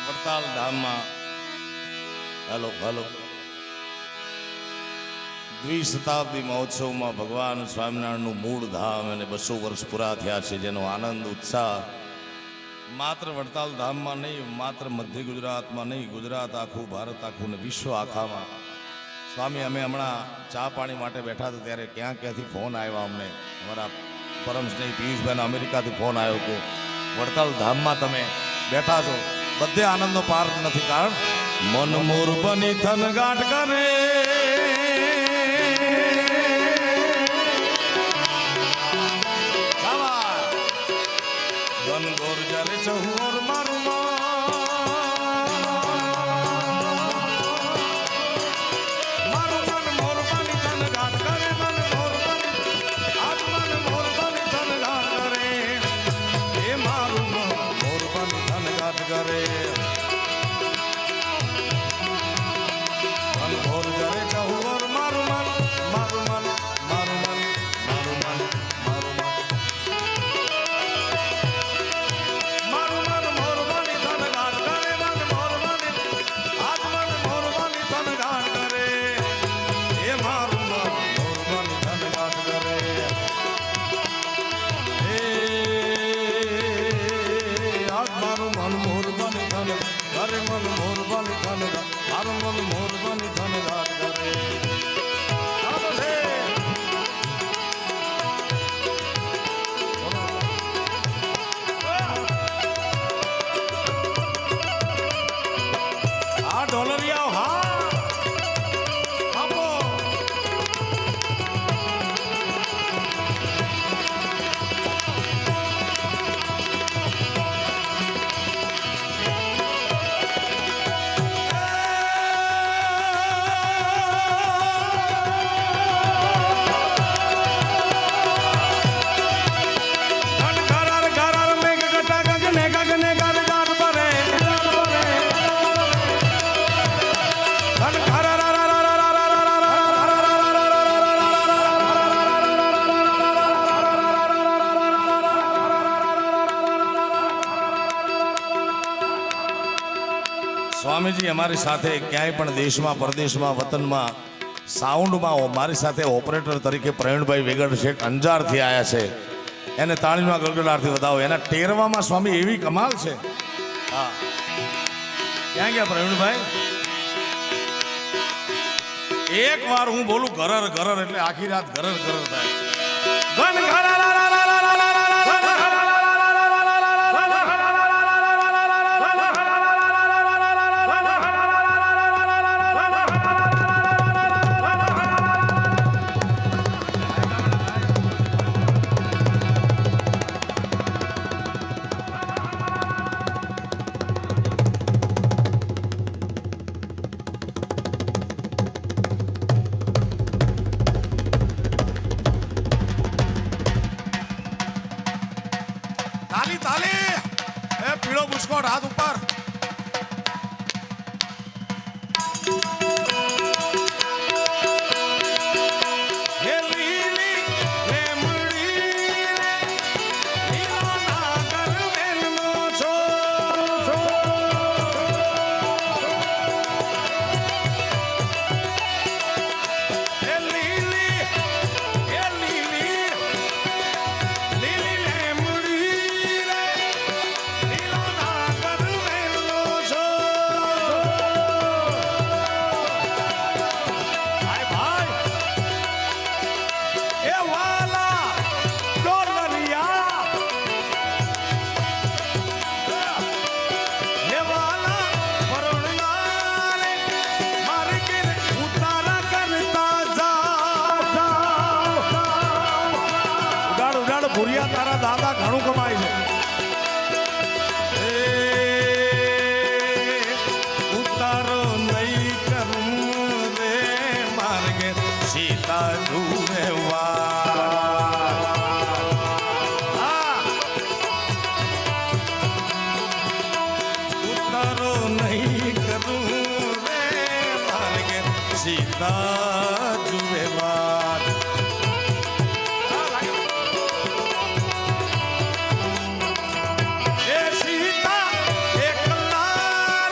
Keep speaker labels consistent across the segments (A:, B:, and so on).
A: વડતાલ ધામમાં hello hello દ્વિશતાબ્દી મહોત્સવમાં ભગવાન સ્વામિનારાયણનું મૂળ ધામ અને 200 વર્ષ પૂરા થયા છે, જેનો આનંદ ઉત્સાહ માત્ર વડતાલ ધામમાં નહીં, માત્ર મધ્ય ગુજરાતમાં નહીં, ગુજરાત આખું, ભારત આખું ને વિશ્વ આખામાં. સ્વામી, અમે હમણાં ચા પાણી માટે બેઠા હતા ત્યારે ક્યાંથી ફોન આવ્યા અમને. અમારા પરમ સ્નેહી પિયુષભાઈનો અમેરિકાથી ફોન આવ્યો કે વડતાલ ધામમાં તમે બેઠા છો. બધે આનંદનો પાર નથી, કારણ મન મોર બની થનગાટ કરે, ઘનઘોર જરે ચહુર મારું સ્વામીજી અમારી સાથે ક્યાંય પણ દેશમાં, પરદેશમાં, વતનમાં, સાઉન્ડમાં મારી સાથે ઓપરેટર તરીકે પ્રવીણભાઈ વેગડ શેઠ અંજારથી આવ્યા છે. એને તાળીમાં ગળગળાટથી વધાવો. એના ટેરવામાં સ્વામી એવી કમાલ છે. હા, ક્યાં ગયા પ્રવીણભાઈ? એક વાર હું બોલું ઘરર ઘરર એટલે આખી રાત ઘરર ઘરર થાય. તાલી તાલી, એ પીળો બુસ્કોટ હાથ ઉપર. ભૂરિયા તારા દાદા ઘણું કમાય છે. ઉતારો નહીં કરું રે માર્ગે સીતા દૂરે ઉતારો નહીં કરું રે માર્ગે સીતા જુએ વાર. સીતા એકલા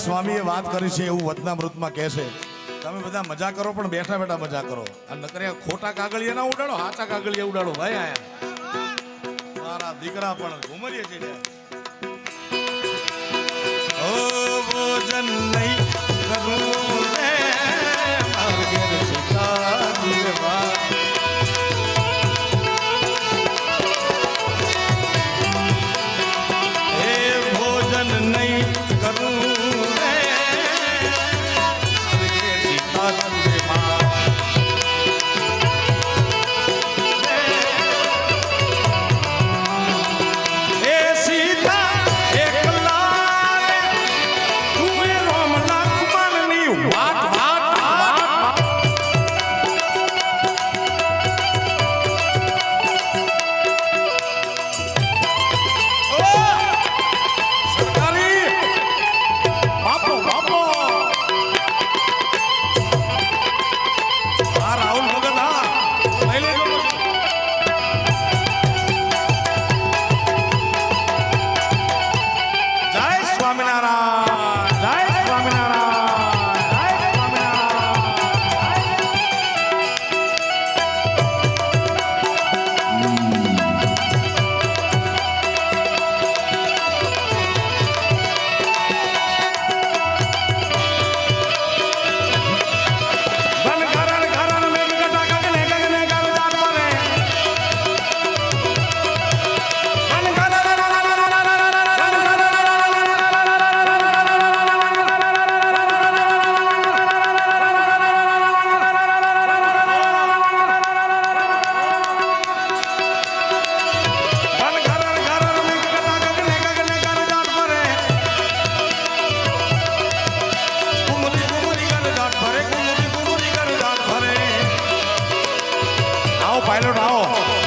A: સ્વામીએ વાત કરી છે એવું વચનામૃતમાં કહે છે તમે બધા મજા કરો પણ બેઠા બેઠા મજા કરો અને નકર ખોટા કાગળિયા ના ઉડાડો હાચા કાગળિયા ઉડાડો ભાઈ આયા મારા દીકરા પણ ઘુમરીએ છે ઓ ભોજન નહીં કરું રે માર્ગેર સીતાજી વા એ ભોજન નહીં કરું રે માર્ગેર સીતાજી વા પાયલોટ આવો